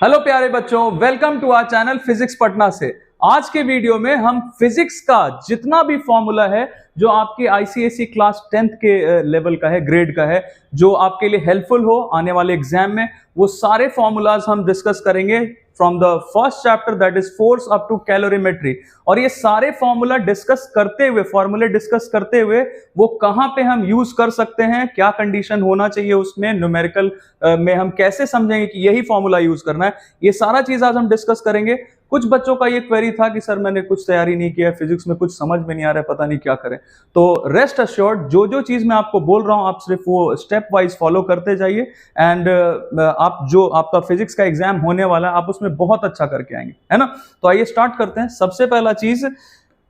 Hello प्यारे बच्चों, welcome to our channel physics Patna से। आज के वीडियो में हम फिजिक्स का जितना भी फॉर्मूला है जो आपकी आईसीएसई क्लास 10th के लेवल का है, ग्रेड का है, जो आपके लिए हेल्पफुल हो आने वाले एग्जाम में, वो सारे फॉर्मूलाज हम डिस्कस करेंगे from the first chapter that is force up to calorimetry. और ये सारे फॉर्मूला डिस्कस करते हुए वो कहां पे हम यूज कर सकते हैं, क्या कंडीशन होना चाहिए उसमें, न्यूमेरिकल में हम कैसे समझेंगे कि यही फॉर्मूला यूज करना है, ये सारा चीज आज हम डिस्कस करेंगे। कुछ बच्चों का ये क्वेरी था कि सर मैंने कुछ तैयारी नहीं किया, फिजिक्स में कुछ समझ में नहीं आ रहा है, पता नहीं क्या करें। तो रेस्ट अश्योर्ड, जो चीज मैं आपको बोल रहा हूं आप सिर्फ वो स्टेप वाइज फॉलो करते जाइए एंड आप जो आपका फिजिक्स का एग्जाम होने वाला है आप उसमें बहुत अच्छा करके आएंगे, है ना। तो आइए स्टार्ट करते हैं। सबसे पहला चीज,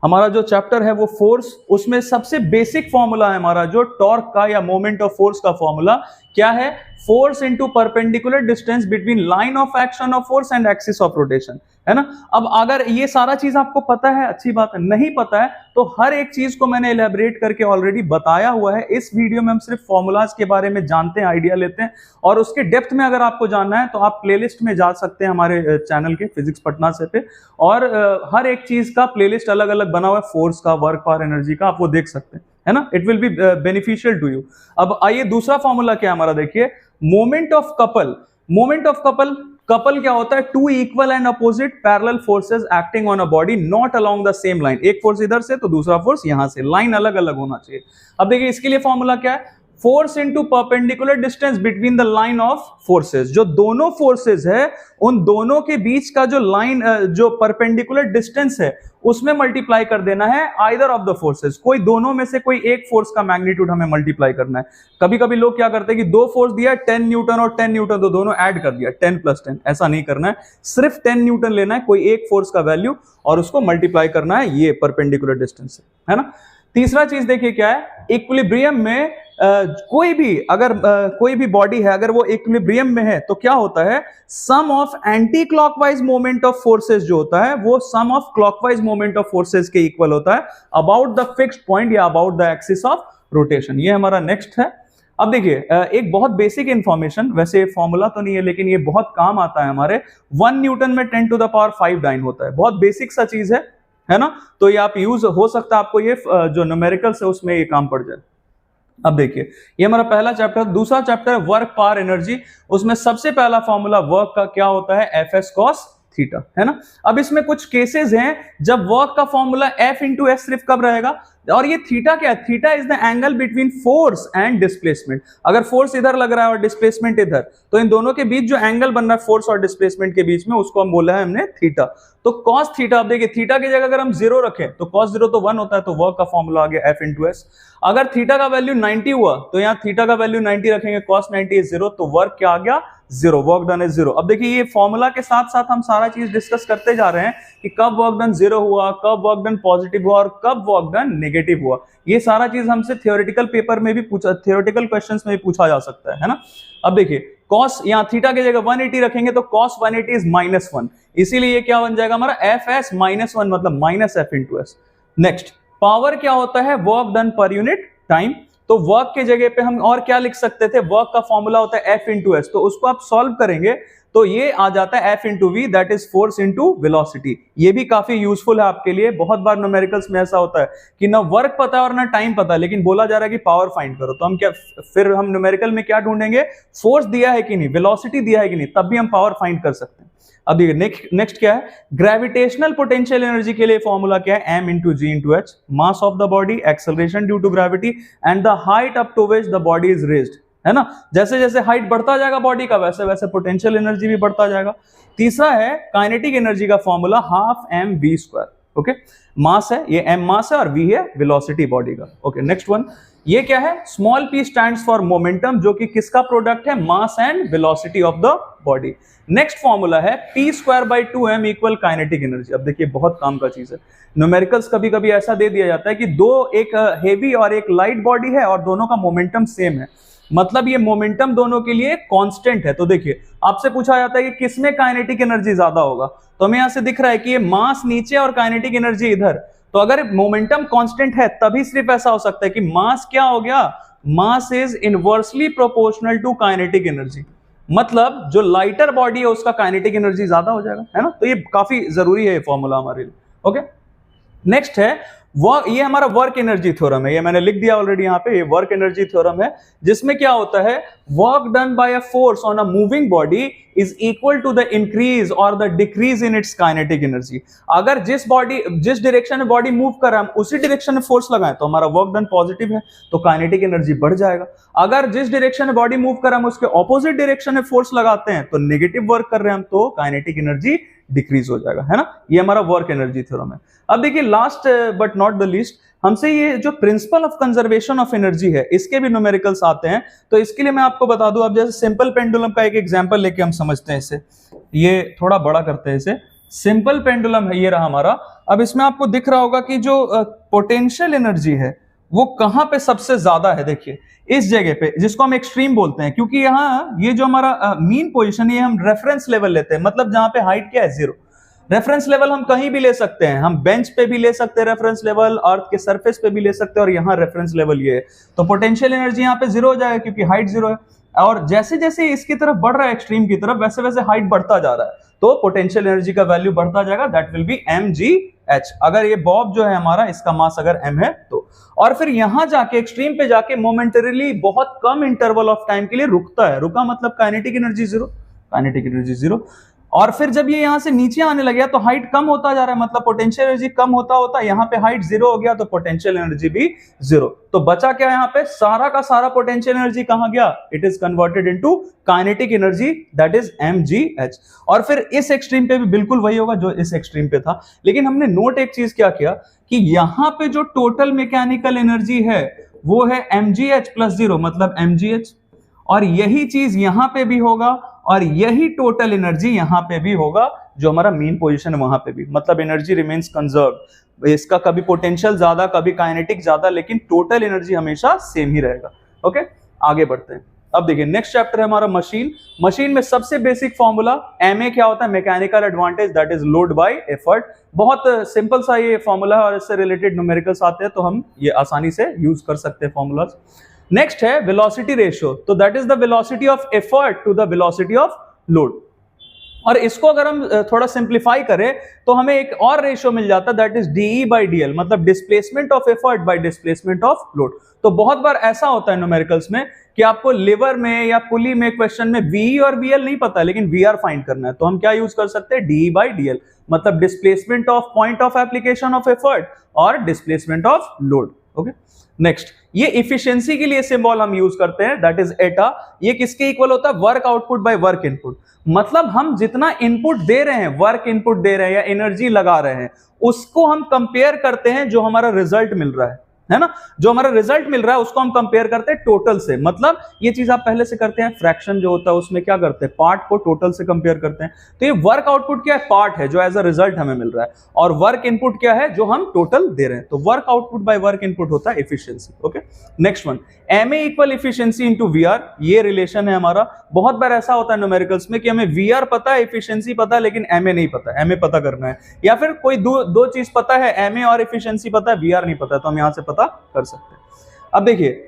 हमारा जो चैप्टर है वो फोर्स, उसमें सबसे बेसिक फॉर्मूला है हमारा जो टॉर्क का या मोमेंट ऑफ फोर्स का फॉर्मूला क्या है, force into perpendicular distance between line of action of force and axis of rotation, है ना। अब अगर ये सारा चीज आपको पता है, अच्छी बात है, नहीं पता है तो हर एक चीज को मैंने इलेबोरेट करके ऑलरेडी बताया हुआ है। इस वीडियो में हम सिर्फ फॉर्मूलाज के बारे में जानते हैं, आइडिया लेते हैं, और उसके डेप्थ में अगर आपको जानना है तो आप प्लेलिस्ट में जा सकते हैं हमारे चैनल के फिजिक्स पटना से पे, और हर एक चीज का प्लेलिस्ट अलग अलग बना हुआ है, फोर्स का, वर्क, पावर, एनर्जी का, आप वो देख सकते हैं, है ना। It will be beneficial to you. अब आइए दूसरा फॉर्मूला क्या है हमारा, देखिए, moment of couple. Moment of couple, couple क्या होता है, two equal and opposite parallel forces acting on a body not along the same line. एक फोर्स इधर से तो दूसरा फोर्स यहां से, लाइन अलग अलग होना चाहिए। अब देखिए इसके लिए फॉर्मूला क्या है, force into perpendicular distance between the line of forces. जो दोनों फोर्सेस है उन दोनों के बीच का जो लाइन, जो परपेंडिकुलर डिस्टेंस है उसमें मल्टीप्लाई कर देना है आइदर ऑफ द फोर्सेस। कोई दोनों में से कोई एक फोर्स का मैग्नीट्यूड हमें मल्टीप्लाई करना है। कभी कभी लोग क्या करते हैं कि दो फोर्स दिया, 10 न्यूटन और 10 न्यूटन, तो दोनों ऐड कर दिया, 10 + 10। ऐसा नहीं करना है, सिर्फ 10 न्यूटन लेना है, कोई एक फोर्स का वैल्यू, और उसको मल्टीप्लाई करना है ये परपेंडिकुलर डिस्टेंस से, है ना। तीसरा चीज देखिए क्या है, इक्विलिब्रियम में कोई भी बॉडी है, अगर वो इक्विलिब्रियम में है तो क्या होता है, sum of anti clockwise moment of forces जो होता है वो sum of clockwise moment of forces के इक्वल होता है अबाउट द फिक्स्ड पॉइंट या about the axis of rotation. ये हमारा नेक्स्ट है। अब देखिए एक बहुत बेसिक इंफॉर्मेशन, वैसे फॉर्मूला तो नहीं है लेकिन ये बहुत काम आता है हमारे। 1 न्यूटन में 10⁵ डाइन होता है, बहुत बेसिक सा चीज है ना। तो ये आप यूज हो सकता है, आपको ये जो न्यूमेरिकल्स है उसमें ये काम पड़ जाए। अब देखिए ये हमारा पहला चैप्टर। दूसरा चैप्टर है वर्क, पावर, एनर्जी। उसमें सबसे पहला फॉर्मूला वर्क का क्या होता है, Fs cos थीटा, है ना। अब इसमें कुछ केसेस हैं जब वर्क का फॉर्मूला F × S सिर्फ कब रहेगा, और ये थीटा क्या है, theta is the angle between force and displacement. अगर फोर्स इधर लग रहा है और डिस्प्लेसमेंट इधर, तो इन दोनों के बीच जो एंगल बन रहा है फोर्स और डिस्प्लेसमेंट के बीच में, उसको हम बोला है हमने थीटा। तो cos थीटा, अब देखिए थीटा की जगह अगर हम 0 रखें तो cos 0 तो 1 होता है, तो वर्क का फॉर्मूला आ गया F × S। अगर थीटा का वैल्यू 90 हुआ तो यहाँ थीटा का वैल्यू 90 रखेंगे, cos 90 is 0, तो वर्क क्या आ गया, 0, वर्क डन इज 0। अब देखिए ये फॉर्मूला के साथ साथ हम सारा चीज डिस्कस करते जा रहे हैं कि कब वर्क डन 0 हुआ, कब वर्क डन पॉजिटिव हुआ, और कब वर्क डन नेगेटिव हुआ। ये सारा चीज हमसे थियोरेटिकल पेपर में भी पूछा, थियोरेटिकल क्वेश्चंस में भी पूछा जा सकता है ना। अब देखिए cos, यहाँ थीटा की जगह 180 रखेंगे तो cos 180 इज -1, इसीलिए ये क्या बन जाएगा हमारा Fs -1, मतलब -F × S। नेक्स्ट, पावर क्या होता है, वर्क डन पर यूनिट टाइम। तो वर्क के जगह पे हम और क्या लिख सकते थे, वर्क का फॉर्मूला होता है F × S, तो उसको आप सॉल्व करेंगे तो ये आ जाता है F × V, that is force × velocity. ये भी काफी यूजफुल है आपके लिए। बहुत बार न्यूमेरिकल्स में ऐसा होता है कि ना वर्क पता है और ना टाइम पता है, लेकिन बोला जा रहा है कि पावर फाइंड करो, तो हम क्या, फिर हम न्यूमेरिकल में क्या ढूंढेंगे, फोर्स दिया है कि नहीं, वेलोसिटी दिया है कि नहीं, तब भी हम पावर फाइंड कर सकते हैं। अब देखिए नेक्स्ट क्या है, ग्रेविटेशनल पोटेंशियल एनर्जी के लिए फॉर्मूला क्या है, m × g × h, mass of the body, acceleration due to gravity, and the height up to which the body is raised, है ना। जैसे जैसे हाइट बढ़ता जाएगा बॉडी का, वैसे वैसे पोटेंशियल एनर्जी भी बढ़ता जाएगा। तीसरा है काइनेटिक एनर्जी का फॉर्मूला 12 mv²। ओके, मास है, ये m मास है और v है वेलोसिटी बॉडी का। ओके, नेक्स्ट वन, ये क्या है, small p stands for momentum, जो कि किसका प्रोडक्ट है, mass and velocity of the body. Next formula है p²/2m इक्वल काइनेटिक एनर्जी। अब देखिए बहुत काम का चीज है, न्यूमेरिकल्स कभी कभी ऐसा दे दिया जाता है कि एक हेवी और एक लाइट बॉडी है और दोनों का मोमेंटम सेम है, मतलब ये मोमेंटम दोनों के लिए कांस्टेंट है। तो देखिए आपसे पूछा जाता है कि किसमें काइनेटिक एनर्जी ज्यादा होगा, तो हमें यहां से दिख रहा है कि ये मास नीचे और काइनेटिक एनर्जी इधर, तो अगर मोमेंटम कांस्टेंट है तभी सिर्फ ऐसा हो सकता है कि मास क्या हो गया, mass is inversely proportional to kinetic energy. मतलब जो लाइटर बॉडी है उसका काइनेटिक एनर्जी ज्यादा हो जाएगा, है ना। तो ये काफी जरूरी है ये फॉर्मूला हमारे लिए। ओके, नेक्स्ट है ये हमारा वर्क एनर्जी थ्योरम है, ये मैंने लिख दिया ऑलरेडी यहाँ पे। ये वर्क एनर्जी थ्योरम है जिसमें क्या होता है, work done by a force on a moving body is equal to the increase और the decrease in its kinetic energy. अगर जिस डायरेक्शन में बॉडी मूव कर रहा है हम उसी डायरेक्शन में फोर्स लगाएं तो हमारा वर्क डन पॉजिटिव है, तो काइनेटिक एनर्जी बढ़ जाएगा। अगर जिस डायरेक्शन में बॉडी मूव कर रहा है हम उसके ऑपोजिट डायरेक्शन में फोर्स लगाते हैं तो नेगेटिव वर्क कर रहे हैं हम, तो काइनेटिक एनर्जी डिक्रीज हो जाएगा, है ना। ये हमारा वर्क एनर्जी थ्योरम है। अब देखिए last but not the least, हमसे ये जो principle of conservation of energy है इसके भी न्यूमेरिकल्स आते हैं। तो इसके लिए मैं आपको बता दूं, अब जैसे सिंपल पेंडुलम का एक एग्जांपल लेके हम समझते हैं इसे। ये थोड़ा बड़ा करते हैं इसे। सिंपल पेंडुलम है, ये रहा हमारा। अब इसमें आपको दिख रहा होगा कि जो पोटेंशियल एनर्जी है वो कहां पे सबसे ज्यादा है। देखिए इस जगह पे, जिसको हम एक्सट्रीम बोलते हैं, क्योंकि यहाँ ये जो हमारा मीन पोजीशन है हम रेफरेंस लेवल लेते हैं, मतलब जहां पे हाइट क्या है, 0। रेफरेंस लेवल हम कहीं भी ले सकते हैं, हम बेंच पे भी ले सकते हैं रेफरेंस लेवल, अर्थ के सरफेस पे भी ले सकते हैं, और यहाँ रेफरेंस लेवल ये है। तो पोटेंशियल एनर्जी यहाँ पे 0 हो जाएगा क्योंकि हाइट 0 है। और जैसे जैसे इसकी तरफ बढ़ रहा है एक्सट्रीम की तरफ, वैसे वैसे हाइट बढ़ता जा रहा है, तो पोटेंशियल एनर्जी का वैल्यू बढ़ता जाएगा, दैट विल बी mgh। अगर ये बॉब जो है हमारा, इसका मास अगर m है तो। और फिर यहां जाके एक्सट्रीम पे जाके मोमेंटरीली बहुत कम इंटरवल ऑफ टाइम के लिए रुकता है। रुका मतलब काइनेटिक एनर्जी 0, काइनेटिक एनर्जी 0। और फिर जब ये यहां से नीचे आने लग गया तो हाइट कम होता जा रहा है, मतलब पोटेंशियल एनर्जी कम होता होता यहाँ पे हाइट 0 हो गया, तो पोटेंशियल एनर्जी भी 0। तो बचा क्या यहाँ पे, सारा का सारा पोटेंशियल एनर्जी कहां गया, it is converted into kinetic energy, that is mgh। और फिर इस एक्सट्रीम पे भी बिल्कुल वही होगा जो इस एक्सट्रीम पे था, लेकिन हमने नोट एक चीज क्या किया कि यहाँ पे जो टोटल मैकेनिकल एनर्जी है वो है mgh प्लस 0, मतलब mgh। और यही चीज यहां पे भी होगा, और यही टोटल एनर्जी यहां पे भी होगा, जो हमारा मीन पोजीशन है वहां पे भी, मतलब एनर्जी रिमेन्स कंजर्व। इसका कभी पोटेंशियल ज्यादा, कभी काइनेटिक ज्यादा, लेकिन टोटल एनर्जी हमेशा सेम ही रहेगा। ओके, आगे बढ़ते हैं। अब देखिए नेक्स्ट चैप्टर है हमारा मशीन। मशीन में सबसे बेसिक फॉर्मूला MA क्या होता है, mechanical advantage, that is load bye effort. बहुत सिंपल सा ये फॉर्मूला है और इससे रिलेटेड न्यूमेरिकल्स आते हैं, तो हम ये आसानी से यूज कर सकते हैं फॉर्मूलाज। नेक्स्ट है वेलोसिटी रेशियो, तो that is the velocity of effort to the velocity of load. और इसको अगर हम थोड़ा सिंप्लीफाई करें तो हमें एक और रेशियो मिल जाता है, that is DE by DL, मतलब displacement of effort by displacement of load. तो बहुत बार ऐसा होता है न्यूमेरिकल्स में कि आपको लिवर में या पुली में क्वेश्चन में VE और VL नहीं पता, लेकिन VR फाइंड करना है, तो हम क्या यूज कर सकते हैं, DE बाय DL, मतलब displacement of point of application of effort और displacement of load. Okay, next ये इफिशियंसी के लिए सिंबल हम यूज करते हैं, दैट इज एटा। ये किसके इक्वल होता है, work output by work input, मतलब हम जितना इनपुट दे रहे हैं, वर्क इनपुट दे रहे हैं या एनर्जी लगा रहे हैं, उसको हम कंपेयर करते हैं जो हमारा रिजल्ट मिल रहा है ना। जो हमारा रिजल्ट मिल रहा है उसको हम कंपेयर करते हैं टोटल से, मतलब ये चीज आप पहले से करते हैं, फ्रैक्शन जो होता है उसमें क्या करते हैं, पार्ट को टोटल से कंपेयर करते हैं। तो ये वर्क आउटपुट क्या है, पार्ट है जो एज अ रिजल्ट हमें मिल रहा है, और वर्क इनपुट क्या है, जो हम टोटल दे रहे हैं। तो work output by work input होता है efficiency. Okay, next one, MA equal efficiency into VR, ये रिलेशन है हमारा। बहुत बार ऐसा होता है न्यूमेरिकल्स में कि हमें VR पता है, एफिशिएंसी पता है, लेकिन MA नहीं पता है, MA पता करना है, या फिर कोई दो चीज पता है, MA और एफिशिएंसी पता है, VR नहीं पता है, तो हम यहां से पता कर सकते हैं। अब देखिए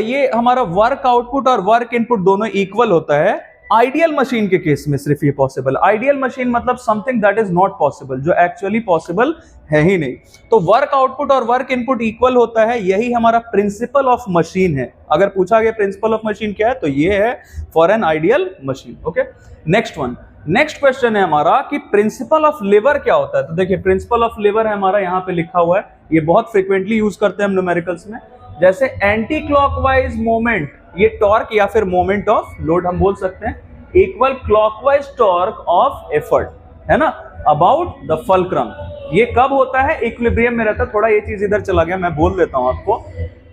ये हमारा वर्क आउटपुट और वर्क इनपुट दोनों इक्वल होता है आइडियल मशीन के केस में, सिर्फ ये पॉसिबल। आइडियल मशीन मतलब something that is not possible, जो एक्चुअली पॉसिबल है ही नहीं। तो वर्क आउटपुट और वर्क इनपुट इक्वल होता है, यही हमारा प्रिंसिपल ऑफ मशीन है। अगर पूछा गया प्रिंसिपल ऑफ मशीन क्या है, तो ये है for an ideal machine. Okay, next one, next question है हमारा कि प्रिंसिपल ऑफ लीवर क्या होता है। तो देखिए प्रिंसिपल ऑफ लीवर है हमारा, यहाँ पे लिखा हुआ है, ये बहुत फ्रिक्वेंटली यूज करते हैं हम न्यूमेरिकल्स में। जैसे एंटी क्लॉकवाइज मोमेंट, ये टॉर्क या फिर मोमेंट ऑफ लोड हम बोल सकते हैं, equal clockwise torque of effort, है ना, अबाउट द फल्क्रम। ये कब होता है, इक्विलिब्रियम में रहता है। थोड़ा ये चीज इधर चला गया, मैं बोल देता हूं आपको।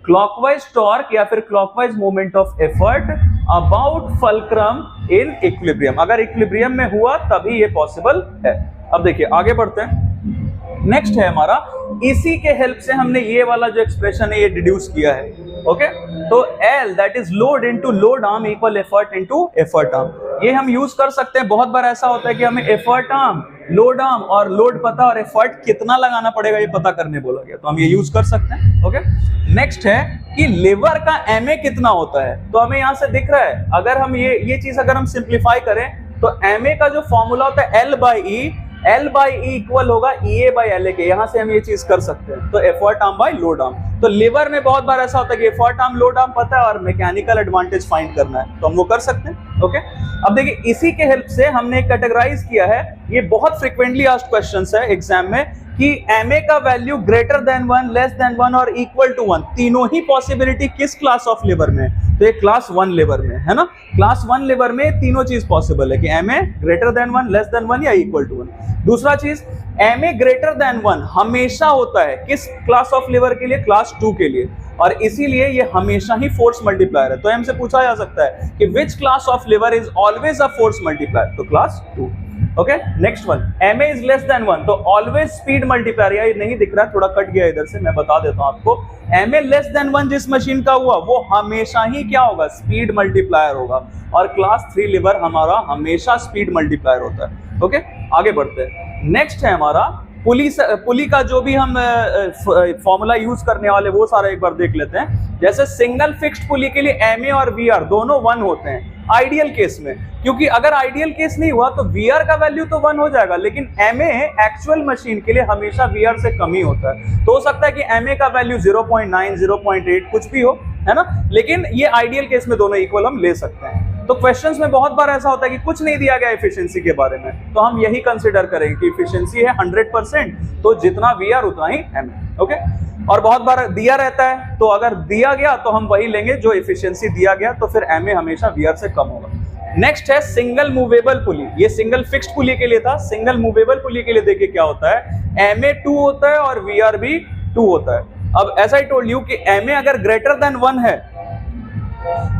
क्लॉकवाइज टॉर्क या फिर clockwise moment of effort about fulcrum in equilibrium, अगर इक्विलिब्रियम में हुआ तभी ये पॉसिबल है। अब देखिए आगे बढ़ते हैं। नेक्स्ट है हमारा, इसी के हेल्प से हमने ये वाला जो एक्सप्रेशन है ये डिड्यूस किया है। ओके, तो L that is load into load arm equal effort into effort arm, ये हम यूज कर सकते हैं। बहुत बार ऐसा होता है कि हमें एफर्ट आर्म, लोड आर्म और लोड पता और एफर्ट कितना लगाना पड़ेगा ये पता करने बोला गया, तो हम ये यूज कर सकते हैं। ओके, नेक्स्ट है कि लिवर का एमए कितना होता है। तो हमें यहां से दिख रहा है, अगर हम ये चीज अगर हम सिंप्लीफाई करें तो एमए का जो फॉर्मूला होता है एल बाई ई इक्वल होगा ईए बाई एल ए के। यहां से हम ये चीज कर सकते हैं। तो effort arm by load arm. तो लिवर में बहुत बार ऐसा होता है कि एफर्ट आर्म लोड आर्म पता है और मैकेनिकल एडवांटेज फाइंड करना है, तो हम वो कर सकते हैं। ओके, अब देखिए इसी के हेल्प से हमने कैटेगराइज किया है, ये बहुत फ्रिक्वेंटली आस्क्ड क्वेश्चंस है एग्जाम में, कि एमए का value greater than 1, less than 1 और इक्वल टू 1, तीनों ही पॉसिबिलिटी किस क्लास ऑफ लिवर में है? तो ये क्लास 1 लिवर में है ना। क्लास 1 लिवर में तीनों चीज पॉसिबल है कि MA greater than 1, less than 1 या इक्वल टू 1। दूसरा चीज, एमए ग्रेटर देन 1 हमेशा होता है किस क्लास ऑफ लिवर के लिए? क्लास 2 के लिए, और इसीलिए ये हमेशा ही फोर्स मल्टीप्लायर है। तो हमसे पूछा जा सकता है कि which class of lever is always a force multiplier? तो class 2। Okay, next one, MA is less than 1, तो ऑलवेज स्पीड मल्टीप्लायर। ये नहीं दिख रहा है, थोड़ा कट गया इधर से, मैं बता देता हूं आपको। एमए लेस देन 1 जिस मशीन का हुआ वो हमेशा ही क्या होगा? स्पीड मल्टीप्लायर होगा, और क्लास 3 लिवर हमारा हमेशा स्पीड मल्टीप्लायर होता है। ओके, आगे बढ़ते हैं। नेक्स्ट है हमारा पुली का जो भी हम फॉर्मूला यूज करने वाले वो सारा एक बार देख लेते हैं। जैसे सिंगल फिक्स्ड पुली के लिए एमए और वीआर दोनों 1 होते हैं आइडियल केस में, क्योंकि अगर आइडियल केस नहीं हुआ तो वीआर का वैल्यू तो 1 हो जाएगा, लेकिन एमए एक्चुअल मशीन के लिए हमेशा वीआर से कम ही होता है। तो हो सकता है कि एमए का वैल्यू 0.9, 0.8 कुछ भी हो, है ना, लेकिन ये आइडियल केस में दोनों इक्वल हम ले सकते हैं। तो क्वेश्चंस में बहुत बार ऐसा होता है कि कुछ नहीं दिया गया एफिशिएंसी के बारे में, तो हम यही कंसीडर करेंगे कि एफिशिएंसी है 100%, तो जितना वीआर उतना ही एमए। ओके, और बहुत बार दिया रहता है, तो अगर दिया गया तो हम वही लेंगे जो एफिशिएंसी दिया गया, तो फिर एमए हमेशा वीआर से कम होगा। नेक्स्ट है सिंगल मूवेबल पुली। ये सिंगल फिक्स्ड पुली के लिए था। सिंगल मूवेबल पुली के लिए देखिए क्या होता है, एमए 2 होता है और वीआर भी 2 होता है। अब ऐसा ही टोल्ड यू कि एमए अगर ग्रेटर देन 1 है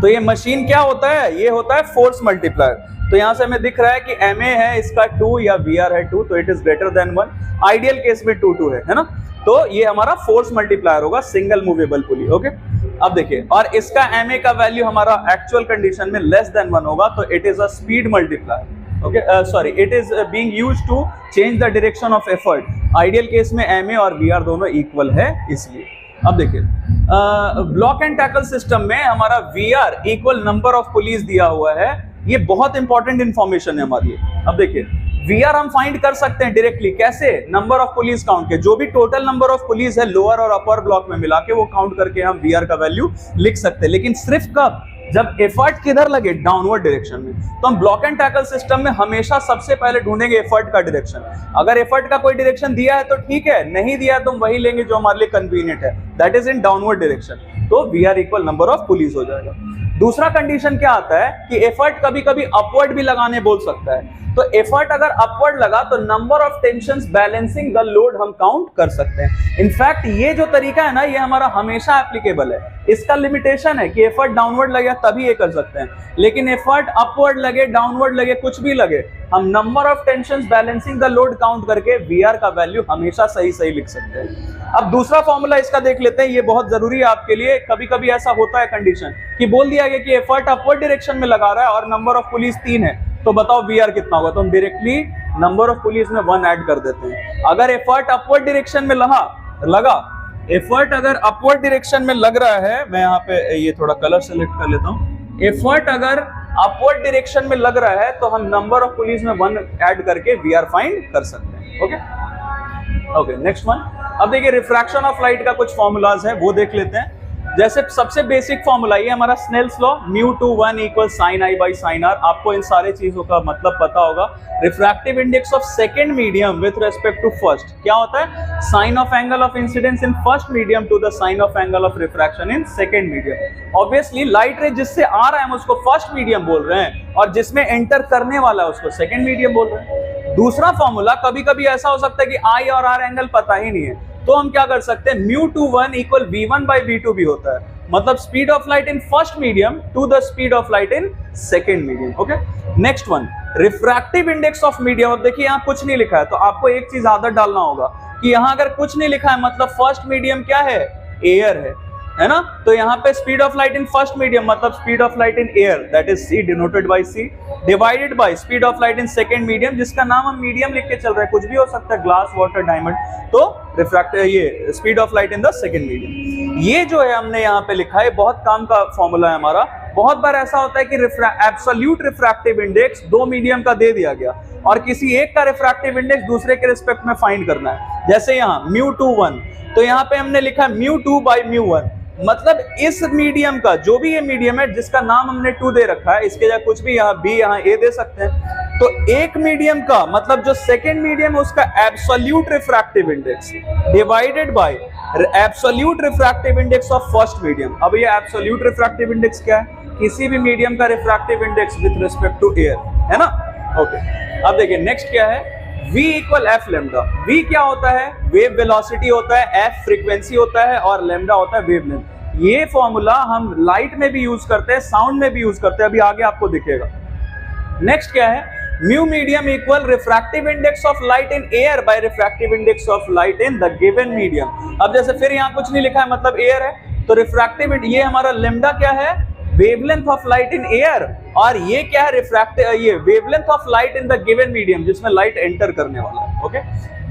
तो ये मशीन क्या होता है? ये होता है फोर्स मल्टीप्लायर। तो यहां से हमें दिख रहा है कि एमए है इसका 2 या वीआर है 2, तो it is greater than 1। Ideal case में 2 2 है ना, तो ये हमारा फोर्स मल्टीप्लायर होगा सिंगल मूवेबल पुली। ओके, अब देखिए, और इसका एमए का वैल्यू हमारा एक्चुअल कंडीशन में लेस देन 1 होगा, तो it is a speed multiplier. Okay, sorry, it is being used to change the direction of effort. Ideal case में एमए और वीआर दोनों इक्वल है इसलिए। अब देखिए, ब्लॉक एंड टैकल सिस्टम में हमारा VR equal number of pulleys दिया हुआ है। ये बहुत इंपॉर्टेंट इंफॉर्मेशन है हमारे लिए। अब देखिए, वीआर हम फाइंड कर सकते हैं डायरेक्टली, कैसे? नंबर ऑफ पुलिस काउंट के, जो भी टोटल नंबर ऑफ पुलिस है लोअर और अपर ब्लॉक में मिला के वो काउंट करके हम वीआर का वैल्यू लिख सकते हैं। लेकिन सिर्फ कब? जब एफर्ट किधर लगे? डाउनवर्ड डायरेक्शन में। तो हम ब्लॉक एंड टैकल सिस्टम में हमेशा सबसे पहले ढूंढेंगे एफर्ट का डायरेक्शन। अगर एफर्ट का कोई डायरेक्शन दिया है तो ठीक है, नहीं दिया है तो हम वही लेंगे जो हमारे लिए कन्वीनियंट है, that is in downward direction. तो VR equal number of pulleys हो जाएगा। दूसरा कंडीशन क्या आता है कि एफर्ट कभी कभी अपवर्ड भी लगाने बोल सकता है। तो एफर्ट अगर अपवर्ड लगा तो number of tensions balancing the load हम काउंट कर सकते हैं। इनफैक्ट ये जो तरीका है ना, ये हमारा हमेशा एप्लीकेबल है। इसका लिमिटेशन है कि एफर्ट डाउनवर्ड लगे तभी ये कर सकते हैं, लेकिन एफर्ट अपवर्ड लगे, डाउनवर्ड लगे, कुछ भी लगे, हम number of tensions balancing the load count करके वीआर का वैल्यू हमेशा सही सही लिख सकते हैं। अब दूसरा फॉर्मूला इसका देख लेते हैं, ये बहुत जरूरी है आपके लिए। कभी कभी ऐसा होता है कंडीशन कि बोल दिया गया कि एफर्ट अपवर्ड डायरेक्शन में लगा रहा है और नंबर ऑफ पुलिस 3 है, तो बताओ वीआर कितना होगा? तो हम डायरेक्टली नंबर ऑफ पुलिस में 1 ऐड कर देते हैं। अगर एफर्ट अपवर्ड डायरेक्शन में लगा, एफर्ट अगर अपवर्ड डायरेक्शन में लग रहा है, मैं यहाँ पे ये थोड़ा कलर सेलेक्ट कर लेता हूँ। एफर्ट अगर अपवर्ड डायरेक्शन में लग रहा है तो हम नंबर ऑफ पुलिस में 1 ऐड करके वीआर फाइंड कर सकते हैं। Okay, next one. अब देखिए, रिफ्रैक्शन ऑफ लाइट का कुछ फॉर्मूलाज है वो देख लेते हैं। जैसे सबसे बेसिक फॉर्मूला ये हमारा Snell's law, μ/1 = sin I by sin R। आपको इन सारे चीजों का मतलब पता होगा। Refractive index of second medium with respect to first क्या होता है? Sine of angle of incidence in first medium to the sine of angle of refraction in second medium. Obviously light ray जिससे आ रहा है हम उसको फर्स्ट मीडियम बोल रहे हैं, और जिसमें एंटर करने वाला है उसको सेकंड मीडियम बोल रहे हैं। दूसरा फॉर्मूला, कभी कभी ऐसा हो सकता है कि I और R एंगल पता ही नहीं है, तो हम क्या कर सकते हैं? μ/1 = v1/v2 भी होता है। मतलब speed of light in first medium to the speed of light in second medium. Okay, next one, refractive index of medium. अब देखिए, यहाँ कुछ नहीं लिखा है, तो आपको एक चीज आदत डालना होगा कि यहाँ अगर कुछ नहीं लिखा है मतलब फर्स्ट मीडियम क्या है? एयर है। है ना। तो यहाँ पे speed of light in first medium मतलब speed of light in air that is c denoted by c divided by speed of light in second medium जिसका नाम हम मीडियम लिख के चल रहे हैं, कुछ भी हो सकता है, ग्लास, वाटर, डायमंड, तो रिफ्रैक्ट ये speed of light in the second medium. ये जो है हमने यहाँ पे लिखा है बहुत काम का फॉर्मूला है हमारा। बहुत बार ऐसा होता है कि एब्सोल्यूट रिफ्रैक्टिव इंडेक्स दो मीडियम का दे दिया गया और किसी एक का रिफ्रैक्टिव इंडेक्स दूसरे के रिस्पेक्ट में फाइंड करना है। जैसे यहाँ μ21 तो यहाँ पे हमने लिखा μ2 बाई μ1 मतलब इस मीडियम का जो भी ये मीडियम है जिसका नाम हमने 2 दे रखा है, इसके जगह कुछ भी यहाँ b यहाँ a दे सकते हैं। तो एक मीडियम का मतलब जो सेकेंड मीडियम है उसका absolute refractive index divided by absolute refractive index of first medium. अब ये एब्सोल्यूट रिफ्रैक्टिव इंडेक्स क्या है? किसी भी मीडियम का refractive index with respect to air, है ना। ओके, अब देखिए नेक्स्ट क्या है, v equal F lambda. v क्या होता है? वेव वेलोसिटी होता है, f फ्रीक्वेंसी होता है और लेमडा होता है वेवलेंथ। ये फॉर्मूला हम लाइट में भी यूज करते हैं, साउंड में भी यूज करते हैं, अभी आगे आपको दिखेगा। नेक्स्ट क्या है, mu medium equal refractive index of light in air by refractive index of light in the given medium. अब जैसे फिर यहाँ कुछ नहीं लिखा है मतलब एयर है, तो रिफ्रैक्टिव ये हमारा लेमडा क्या है? Wavelength of light in air, और ये क्या है? रिफ्रैक्टिव ये wavelength of light in the given medium जिसमें लाइट एंटर करने वाला है। ओके,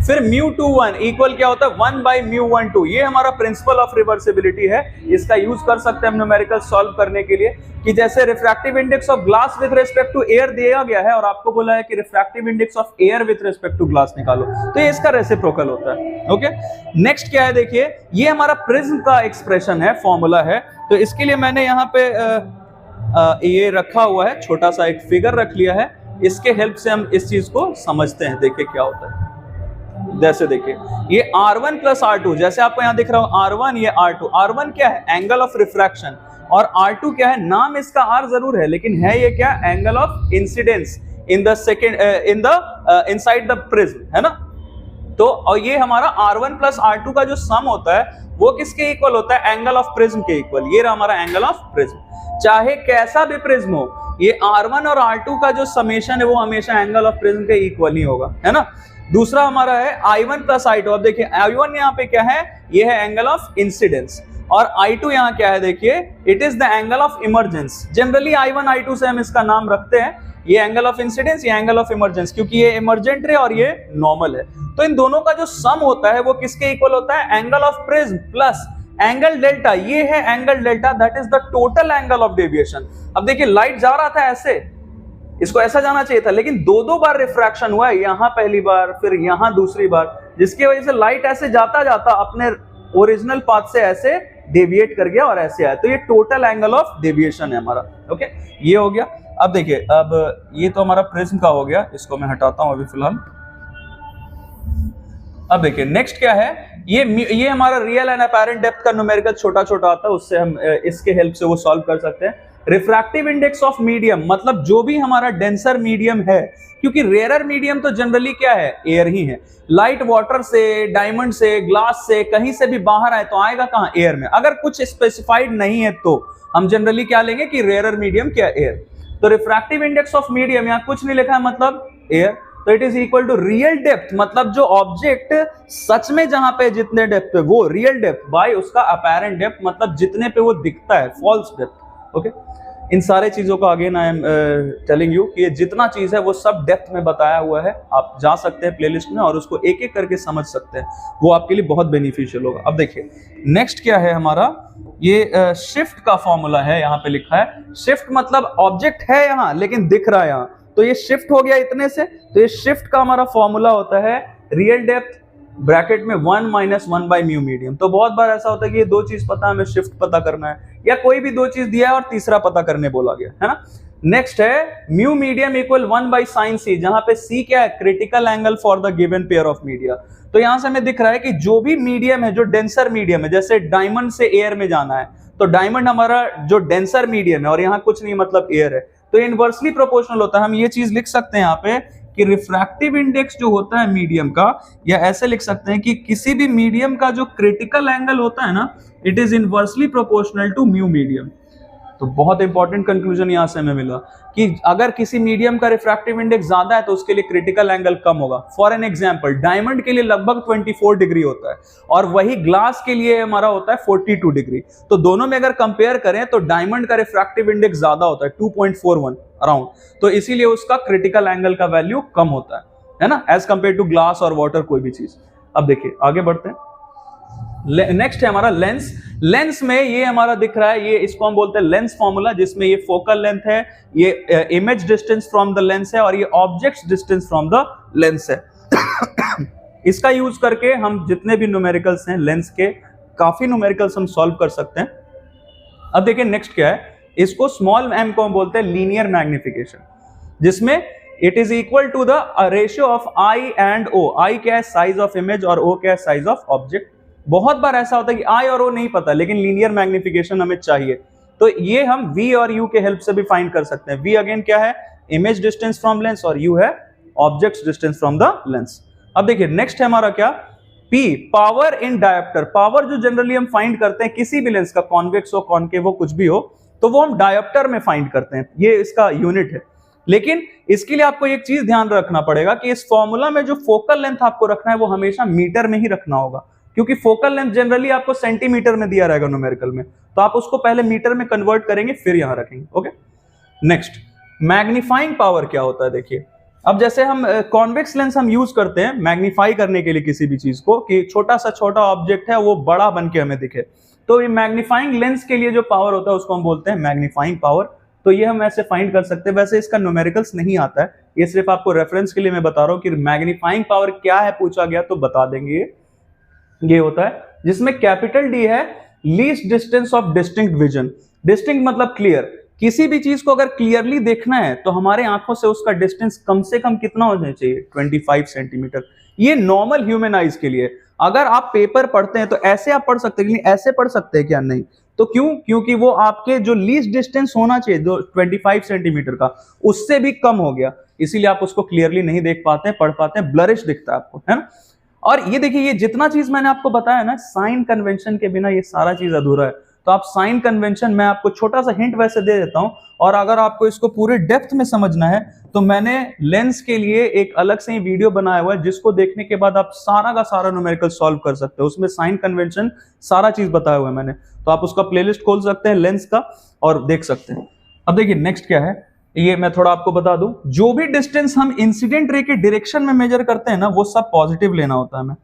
फिर μ21 इक्वल क्या होता है? 1 बाई μ12। ये हमारा प्रिंसिपल ऑफ रिवर्सिबिलिटी है, इसका यूज कर सकते हैं हम न्यूमेरिकल सॉल्व करने के लिए कि जैसे refractive index of glass with respect to air दिया गया है और आपको बोला है कि refractive index of air with respect to glass निकालो, तो ये इसका रेसिप्रोकल होता है। ओके, नेक्स्ट क्या है, देखिए ये हमारा प्रिज्म का एक्सप्रेशन है, फॉर्मूला है। तो इसके लिए मैंने यहाँ पे ये रखा हुआ है, छोटा सा एक फिगर रख लिया है, इसके हेल्प से हम इस चीज को समझते हैं। देखिए क्या होता है, जैसे देखिए ये R1 प्लस R2, जैसे आपको यहाँ दिख रहा हो R1 ये R2। R1 क्या है? एंगल ऑफ रिफ्रैक्शन, और R2 क्या है? नाम इसका R जरूर है लेकिन है ये क्या? Angle of incidence in the second in the inside the prism, है ना। तो और ये हमारा R1 प्लस R2 का जो सम होता है वो किसके इक्वल होता है? एंगल ऑफ प्रिज्म के इक्वल। ये रहा हमारा एंगल ऑफ प्रिज्म। चाहे कैसा भी प्रिज्म हो, ये R1 और R2 का जो समेशन है वो हमेशा एंगल ऑफ प्रिज्म के इक्वल ही होगा, है ना। दूसरा हमारा है I1 प्लस I2। अब देखिए I1 यहाँ पे क्या है? ये है एंगल ऑफ इंसिडेंस, और I2 यहाँ क्या है? देखिए it is the angle of emergence. Generally I1 I2 से हम इसका नाम रखते हैं, ये एंगल ऑफ इंसिडेंस, ये एंगल ऑफ इमरजेंस, क्योंकि ये इमरजेंट है और ये नॉर्मल है। तो इन दोनों का जो सम होता है वो किसके इक्वल होता है? Angle of prism plus angle delta. ये है angle delta, that is the total angle of deviation. अब देखिए लाइट जा रहा था ऐसे, इसको ऐसा जाना चाहिए था, लेकिन दो बार रिफ्रैक्शन हुआ है, यहाँ पहली बार फिर यहाँ दूसरी बार, जिसकी वजह से लाइट ऐसे जाता जाता अपने ओरिजिनल पाथ से ऐसे डेविएट कर गया और ऐसे आया। तो ये टोटल एंगल ऑफ डेविएशन है हमारा। ओके, ये हो गया। अब देखिए, अब ये तो हमारा प्रिज्म का हो गया, इसको मैं हटाता हूं अभी फिलहाल। अब देखिए नेक्स्ट क्या है, ये हमारा रियल एंड अपैरेंट डेप्थ का न्यूमेरिकल छोटा छोटा आता है, उससे हम इसके हेल्प से वो सॉल्व कर सकते हैं। रिफ्रैक्टिव इंडेक्स ऑफ मीडियम मतलब जो भी हमारा डेंसर मीडियम है, क्योंकि रेयर मीडियम तो जनरली क्या है? एयर ही है। लाइट वाटर से, डायमंड से, ग्लास से, कहीं से भी बाहर आए तो आएगा कहाँ? एयर में। अगर कुछ स्पेसिफाइड नहीं है तो हम जनरली क्या लेंगे कि रेयर मीडियम क्या? एयर। तो रिफ्रैक्टिव इंडेक्स ऑफ मीडियम, यहाँ कुछ नहीं लिखा है मतलब एयर, तो it is equal to real depth मतलब जो ऑब्जेक्ट सच में जहां पे जितने डेप्थ पे वो रियल डेप्थ बाय उसका अपैरेंट डेप्थ मतलब जितने पे वो दिखता है, फॉल्स डेप्थ। ओके, इन सारे चीजों को again I am telling you कि ये जितना चीज है वो सब डेप्थ में बताया हुआ है। आप जा सकते हैं प्लेलिस्ट में और उसको एक एक करके समझ सकते हैं, वो आपके लिए बहुत बेनिफिशियल होगा। अब देखिए नेक्स्ट क्या है हमारा, ये शिफ्ट का फॉर्मूला है, यहाँ पे लिखा है शिफ्ट मतलब ऑब्जेक्ट है यहाँ लेकिन दिख रहा है यहाँ, तो ये शिफ्ट हो गया इतने से। तो ये शिफ्ट का हमारा फॉर्मूला होता है रियल डेप्थ ब्रैकेट में 1 माइनस 1 बाई म्यू मीडियम। तो बहुत बार ऐसा होता है कि ये दो चीज पता है, हमें शिफ्ट पता करना है, या कोई भी दो चीज दिया है और तीसरा पता करने बोला गया है ना। नेक्स्ट है mu medium equal 1 by sine C, जहां पे सी क्या है? Critical angle for the given pair of media. तो यहां से हमें दिख रहा है कि जो भी मीडियम है, जो डेंसर मीडियम है, जैसे डायमंड से एयर में जाना है, तो डायमंड हमारा जो डेंसर मीडियम है और यहाँ कुछ नहीं मतलब एयर है, तो इनवर्सली प्रोपोर्शनल होता है। हम ये चीज लिख सकते हैं यहाँ पे कि रिफ्रैक्टिव इंडेक्स जो होता है मीडियम का, या ऐसे लिख सकते हैं कि किसी भी मीडियम का जो क्रिटिकल एंगल होता है ना, it is inversely proportional to mu medium. तो बहुत इंपॉर्टेंट कंक्लूजन यहां से हमें मिला कि अगर किसी मीडियम का रिफ्रैक्टिव इंडेक्स ज्यादा है तो उसके लिए क्रिटिकल एंगल कम होगा। फॉर एन एग्जांपल, डायमंड के लिए लगभग 24 डिग्री होता है और वही ग्लास के लिए हमारा होता है 42 डिग्री। तो दोनों में अगर कंपेयर करें तो डायमंड का रिफ्रैक्टिव इंडेक्स ज्यादा होता है 2.41 अराउंड, तो इसीलिए उसका क्रिटिकल एंगल का वैल्यू कम होता है ना, एज कंपेयर टू ग्लास और वाटर कोई भी चीज। अब देखिए आगे बढ़ते हैं। नेक्स्ट है हमारा लेंस। लेंस में ये हमारा दिख रहा है, ये इसको हम बोलते हैं लेंस फॉर्मूला, जिसमें ये फोकल लेंथ है, ये image distance from the lens है और ये object distance from the lens है। इसका यूज करके हम जितने भी न्यूमेरिकल्स हैं लेंस के, काफी न्यूमेरिकल्स हम सॉल्व कर सकते हैं। अब देखिए नेक्स्ट क्या है, इसको स्मॉल एम को हम बोलते हैं लीनियर मैग्निफिकेशन, जिसमें it is equal to the ratio of I and O. I क्या है, साइज ऑफ इमेज, और ओ क्या है, साइज ऑफ ऑब्जेक्ट। बहुत बार ऐसा होता है कि आई और ओ नहीं पता लेकिन लीनियर मैग्निफिकेशन हमें चाहिए, तो ये हम वी और यू के हेल्प से भी फाइंड कर सकते हैं। वी अगेन क्या है, इमेज डिस्टेंस फ्रॉम लेंस, और यू है object distance from the lens. अब देखिए नेक्स्ट है हमारा क्या, P, power in dioptre. Power जो जनरली हम फाइंड करते हैं किसी भी लेंस का, कॉन्वेक्स हो कॉनकेव हो कुछ भी हो, तो वो हम डायोप्टर में फाइंड करते हैं, ये इसका यूनिट है। लेकिन इसके लिए आपको एक चीज ध्यान रखना पड़ेगा कि इस फॉर्मूला में जो फोकल लेंथ आपको रखना है वो हमेशा मीटर में ही रखना होगा, क्योंकि फोकल लेंथ जनरली आपको सेंटीमीटर में दिया रहेगा न्यूमेरिकल में, तो आप उसको पहले मीटर में कन्वर्ट करेंगे फिर यहां रखेंगे। ओके, नेक्स्ट मैग्नीफाइंग पावर क्या होता है। देखिए अब जैसे हम कॉन्वेक्स लेंस हम यूज करते हैं मैग्नीफाई करने के लिए किसी भी चीज को, कि छोटा सा छोटा ऑब्जेक्ट है वो बड़ा बन के हमें दिखे, तो ये मैग्नीफाइंग लेंस के लिए जो पावर होता है उसको हम बोलते हैं मैग्नीफाइंग पावर। तो ये हम ऐसे फाइंड कर सकते हैं, वैसे इसका न्यूमेरिकल्स नहीं आता है, ये सिर्फ आपको रेफरेंस के लिए मैं बता रहा हूं कि मैग्नीफाइंग पावर क्या है, पूछा गया तो बता देंगे। ये होता है जिसमें कैपिटल डी है least distance of distinct vision. Distinct मतलब क्लियर, किसी भी चीज को अगर क्लियरली देखना है तो हमारे आंखों से उसका डिस्टेंस कम से कम कितना होना चाहिए, 25 सेंटीमीटर। ये नॉर्मल ह्यूमन आइज के लिए। अगर आप पेपर पढ़ते हैं तो ऐसे आप पढ़ सकते हैं, लेकिन ऐसे पढ़ सकते हैं क्या, नहीं। तो क्यों, क्योंकि वो आपके जो लीस्ट डिस्टेंस होना चाहिए जो 25 सेंटीमीटर का, उससे भी कम हो गया, इसीलिए आप उसको क्लियरली नहीं देख पाते हैं, पढ़ पाते हैं, ब्लरिश दिखता है आपको, है ना। और ये देखिए ये जितना चीज मैंने आपको बताया ना, साइन कन्वेंशन के बिना ये सारा चीज अधूरा है। तो आप साइन कन्वेंशन, मैं आपको छोटा सा हिंट वैसे दे देता हूं, और अगर आपको इसको पूरे डेप्थ में समझना है तो मैंने लेंस के लिए एक अलग से ही वीडियो बनाया हुआ है, जिसको देखने के बाद आप सारा का सारा न्यूमेरिकल सॉल्व कर सकते हो। उसमें साइन कन्वेंशन सारा चीज बताया हुआ है मैंने, तो आप उसका प्लेलिस्ट खोल सकते हैं लेंस का और देख सकते हैं। अब देखिए नेक्स्ट क्या है, ये मैं थोड़ा आपको बता दूं, जो भी डिस्टेंस हम इंसिडेंट रे के डायरेक्शन में मेजर करते हैं ना, वो सब पॉजिटिव लेना होता है हमें।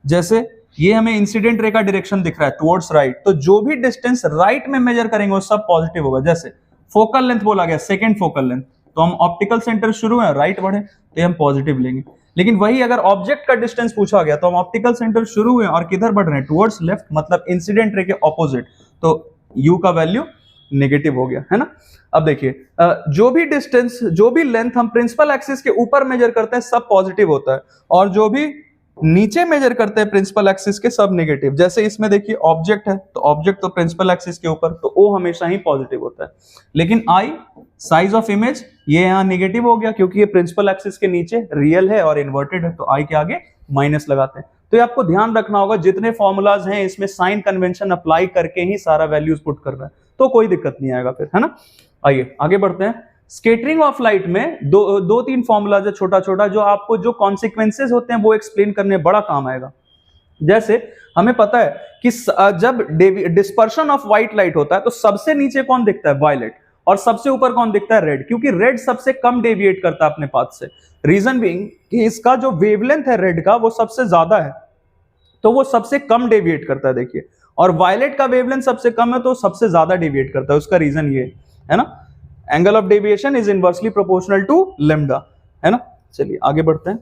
जैसे ये हमें इंसिडेंट रे का डायरेक्शन दिख रहा है टुवर्ड्स राइट, तो जो भी डिस्टेंस राइट में मेजर करेंगे वो सब पॉजिटिव होगा। जैसे फोकल लेंथ बोला गया, सेकंड फोकल लेंथ, तो हम ऑप्टिकल सेंटर शुरू है राइट बढ़े तो हम पॉजिटिव लेंगे। लेकिन वही अगर ऑब्जेक्ट का डिस्टेंस पूछा गया तो हम ऑप्टिकल सेंटर शुरू हुए और किधर बढ़ रहे हैं, टुवर्ड्स लेफ्ट, मतलब इंसिडेंट रे के ऑपोजिट, तो यू का वैल्यू नेगेटिव हो गया, है ना। अब देखिए जो भी डिस्टेंस, जो भी लेंथ हम प्रिंसिपल एक्सिस के ऊपर मेजर करते हैं सब पॉजिटिव होता है, और जो भी नीचे मेजर करते हैं प्रिंसिपल एक्सिस के सब नेगेटिव। जैसे इसमें देखिए ऑब्जेक्ट है, तो ऑब्जेक्ट तो प्रिंसिपल एक्सिस के ऊपर, तो ओ हमेशा ही पॉजिटिव होता है। लेकिन आई, साइज ऑफ इमेज, ये यहाँ नेगेटिव हो गया क्योंकि ये प्रिंसिपल एक्सिस के नीचे रियल है और इन्वर्टेड है, तो आई के आगे माइनस लगाते हैं। तो ये आपको ध्यान रखना होगा, जितने फॉर्मूलाज हैं इसमें साइन कन्वेंशन अप्लाई करके ही सारा वैल्यूज पुट करना है, तो कोई दिक्कत नहीं आएगा फिर, है ना। आइए आगे बढ़ते हैं। स्केटरिंग ऑफ लाइट में दो तीन फॉर्मूलाज है छोटा छोटा, जो आपको जो कॉन्सिक्वेंसेज होते हैं वो एक्सप्लेन करने बड़ा काम आएगा। जैसे हमें पता है कि जब डिस्पर्शन ऑफ व्हाइट लाइट होता है तो सबसे नीचे कौन दिखता है, वायलेट, और सबसे ऊपर कौन दिखता है, रेड, क्योंकि रेड सबसे कम डेविएट करता है अपने पाथ से। रीजन बीइंग कि इसका जो वेवलेंथ है रेड का वो सबसे ज्यादा है, तो वो सबसे कम डेविएट करता है, देखिए। और वायलेट का वेवलेंथ सबसे कम है तो सबसे ज्यादा डेविएट करता है, उसका रीजन ये है ना, angle of deviation is inversely proportional to lambda, है ना। चलिए आगे बढ़ते हैं।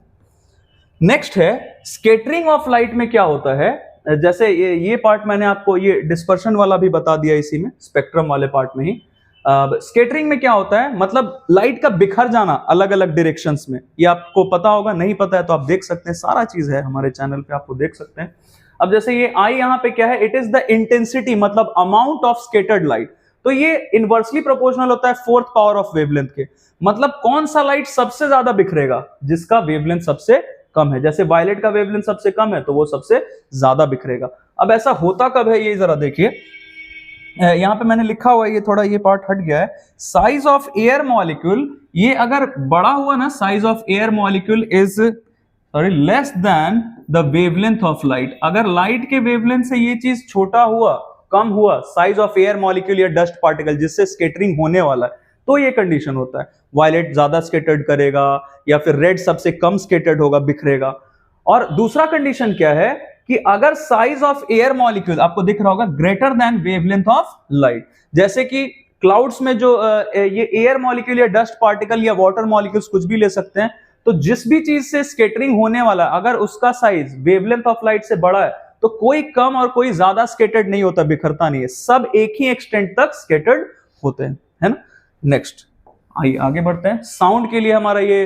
नेक्स्ट है स्केटरिंग ऑफ लाइट में क्या होता है। जैसे ये पार्ट मैंने आपको ये डिस्पर्शन वाला भी बता दिया इसी में, स्पेक्ट्रम वाले पार्ट में ही। स्केटरिंग में क्या होता है, मतलब लाइट का बिखर जाना अलग अलग डायरेक्शंस में। ये आपको पता होगा, नहीं पता है तो आप देख सकते हैं, सारा चीज है हमारे चैनल पे, आपको देख सकते हैं। अब जैसे ये आई यहाँ पे क्या है, इट इज द इंटेंसिटी, मतलब अमाउंट ऑफ स्केटर्ड लाइट। तो ये इनवर्सली प्रोपोर्शनल होता है फोर्थ पावर ऑफ वेवलेंथ के, मतलब कौन सा लाइट सबसे ज्यादा बिखरेगा, जिसका वेवलेंथ सबसे कम है। जैसे वायलेट का वेवलेंथ सबसे कम है तो वो सबसे ज्यादा बिखरेगा। अब ऐसा होता कब है, ये जरा देखिए। यहाँ पे मैंने लिखा हुआ है, ये थोड़ा ये पार्ट हट गया है, साइज ऑफ एयर मॉलिक्यूल, ये अगर बड़ा हुआ ना, size of air molecule is sorry less than the wavelength of light, अगर लाइट के वेवलेंथ से ये चीज छोटा हुआ, कम हुआ, साइज ऑफ एयर मॉलिक्यूल या डस्ट पार्टिकल जिससे स्केटरिंग होने वाला है, तो ये कंडीशन होता है। वायलेट ज्यादा स्केटर्ड करेगा या फिर रेड सबसे कम स्केटर्ड होगा, बिखरेगा। और दूसरा कंडीशन क्या है कि अगर साइज ऑफ एयर मॉलिक्यूल आपको दिख रहा होगा greater than wavelength of light, जैसे कि क्लाउड्स में जो ये एयर मॉलिक्यूल या डस्ट पार्टिकल या वाटर मॉलिक्यूल्स कुछ भी ले सकते हैं, तो जिस भी चीज से स्केटरिंग होने वाला अगर उसका साइज वेवलेंथ ऑफ लाइट से बड़ा है तो कोई कम और कोई ज्यादा स्केटर्ड नहीं होता, बिखरता नहीं है, सब एक ही एक्सटेंट तक स्केटर्ड होते हैं, है ना। नेक्स्ट आइए आगे बढ़ते हैं। साउंड के लिए हमारा ये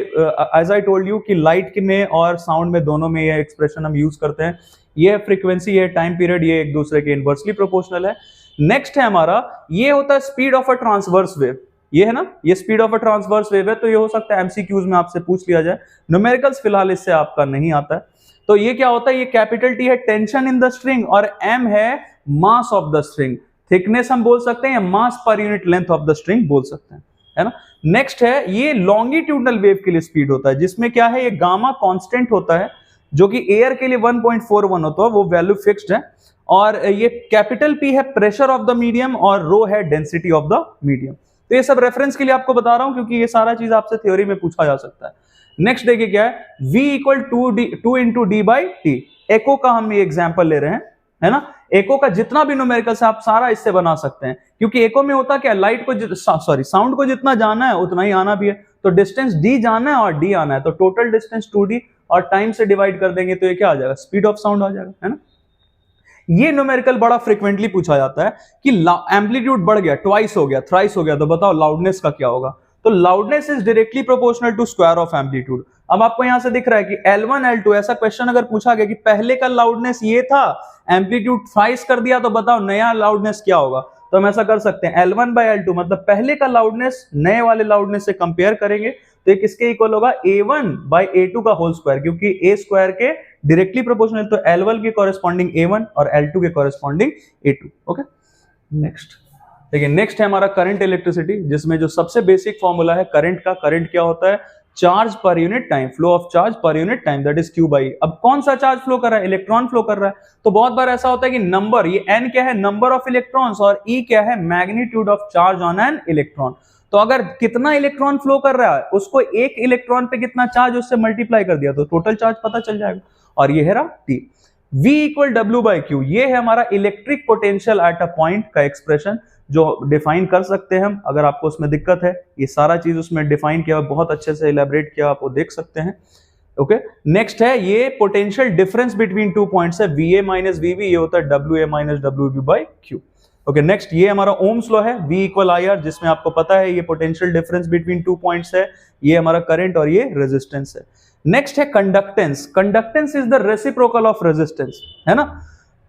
एज आई टोल्ड यू कि लाइट में और साउंड में दोनों में ये एक्सप्रेशन हम यूज करते हैं। ये फ्रीक्वेंसी, ये टाइम पीरियड, ये एक दूसरे के इनवर्सली प्रोपोर्शनल है। नेक्स्ट है हमारा, ये होता है speed of a transverse wave, ये है ना, ये speed of a transverse wave है, तो ये हो सकता है एमसीक्यूज में आपसे पूछ लिया जाए। न्यूमेरिकल्स फिलहाल इससे आपका नहीं आता है। तो ये क्या होता है, ये कैपिटल टी है टेंशन इन द स्ट्रिंग और एम है mass of the string, thickness हम बोल सकते हैं या mass per unit length of the string बोल सकते हैं, है ना। नेक्स्ट है, ये लॉन्गिट्यूडनल वेव के लिए स्पीड होता है, जिसमें क्या है, ये गामा कांस्टेंट होता है जो कि एयर के लिए 1.41 होता है, वो वैल्यू फिक्स्ड है। और ये कैपिटल पी है प्रेशर ऑफ द मीडियम और रो है डेंसिटी ऑफ द मीडियम। तो ये सब रेफरेंस के लिए आपको बता रहा हूं क्योंकि ये सारा चीज आपसे थ्योरी में पूछा जा सकता है। नेक्स्ट देखिए क्या है, V equal 2 into D by T. Echo का हम ये एग्जाम्पल ले रहे हैं, है ना। एको का जितना भी न्यूमेरिकल से आप सारा इससे बना सकते हैं, क्योंकि एको में होता क्या, लाइट को साउंड को जितना जाना है उतना ही आना भी है, तो डिस्टेंस d जाना है और d आना है, तो टोटल डिस्टेंस 2d और टाइम से डिवाइड कर देंगे तो ये क्या आ जाएगा, स्पीड ऑफ साउंड आ जाएगा, है ना। ये न्यूमेरिकल बड़ा फ्रीक्वेंटली पूछा जाता है कि एम्पलीट्यूड बढ़ गया, ट्वाइस हो गया, थ्राइस हो गया, तो बताओ लाउडनेस का क्या होगा। तो loudness is directly proportional to square of amplitude. अब आपको यहां से दिख रहा है कि L1 L2, ऐसा क्वेश्चन अगर पूछा गया कि पहले का लाउडनेस ये था, एम्पलीट्यूड थ्राइस कर दिया, तो बताओ नया लाउडनेस क्या होगा। तो हम ऐसा कर सकते हैं, L1 by L2 मतलब पहले का लाउडनेस नए वाले लाउडनेस से कंपेयर करेंगे तो ये किसके इक्वल होगा, A1 by A2 का होल स्क्वायर, क्योंकि A स्क्वायर के डायरेक्टली प्रोपोर्शनल, तो L1 के कॉरेस्पॉन्डिंग A1 और L2 के कॉरेस्पॉन्डिंग A2। ओके, नेक्स्ट देखिए, नेक्स्ट है हमारा करंट इलेक्ट्रिसिटी, जिसमें जो सबसे बेसिक फॉर्मूला है करंट का, करंट क्या होता है, चार्ज पर unit time, flow of charge पर unit time, that is Q by. अब कौन सा चार्ज फ्लो कर रहा है, इलेक्ट्रॉन फ्लो कर रहा है। तो बहुत बार ऐसा होता है कि नंबर, ये n क्या है, नंबर ऑफ इलेक्ट्रॉन्स, और e क्या है, magnitude of charge on an electron. तो अगर कितना इलेक्ट्रॉन फ्लो कर रहा है, उसको एक इलेक्ट्रॉन पे कितना चार्ज, उससे मल्टीप्लाई कर दिया तो टोटल चार्ज पता चल जाएगा, और ये है रहा t। v equal W by Q, ये है हमारा electric potential at a point का एक्सप्रेशन, जो डिफाइन कर सकते हैं हम। अगर आपको उसमें दिक्कत है, ये सारा चीज उसमें डिफाइन किया, बहुत अच्छे से इलेबरेट किया, आप वो देख सकते हैं। ओके, नेक्स्ट है ये potential difference between two points है, VA माइनस VB, ये होता है WA minus WB by Q। Okay, next ये हमारा ओम्स लॉ है, V इक्वल IR, जिसमें आपको पता है ये potential difference between two points है, ये हमारा करंट और ये रेजिस्टेंस है। नेक्स्ट है conductance, conductance is the reciprocal of resistance, है ना।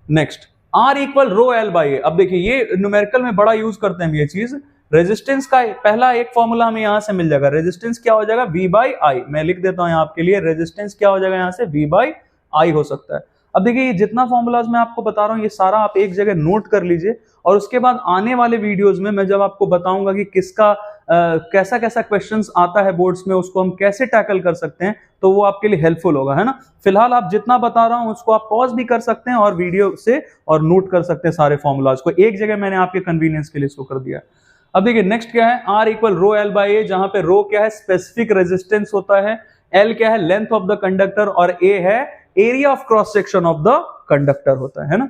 Next R equal rho L by A. अब देखिए ये न्यूमेरिकल में बड़ा यूज करते हैं ये चीज। रेजिस्टेंस का पहला एक फॉर्मूला हमें यहां से मिल जाएगा, रेजिस्टेंस क्या हो जाएगा, V बाई आई। मैं लिख देता हूं यहां आपके लिए, रेजिस्टेंस क्या हो जाएगा यहां से, V बाई आई हो सकता है। अब देखिए ये जितना फॉर्मूलाज मैं आपको बता रहा हूं, ये सारा आप एक जगह नोट कर लीजिए, और उसके बाद आने वाले वीडियोस में मैं जब आपको बताऊंगा कि किसका कैसा कैसा क्वेश्चंस आता है बोर्ड्स में, उसको हम कैसे टैकल कर सकते हैं, तो वो आपके लिए हेल्पफुल होगा, है ना। फिलहाल आप जितना बता रहा हूं उसको आप पॉज भी कर सकते हैं और वीडियो से और नोट कर सकते हैं सारे फॉर्मूलाज को, एक जगह मैंने आपके कन्वीनियंस के लिए इसको कर दिया। अब देखिए नेक्स्ट क्या है, R equal rho L by A, जहां पे रो क्या है, स्पेसिफिक रेजिस्टेंस होता है, L क्या है, लेंथ ऑफ द कंडक्टर, और A है area of cross section of the conductor होता है ना।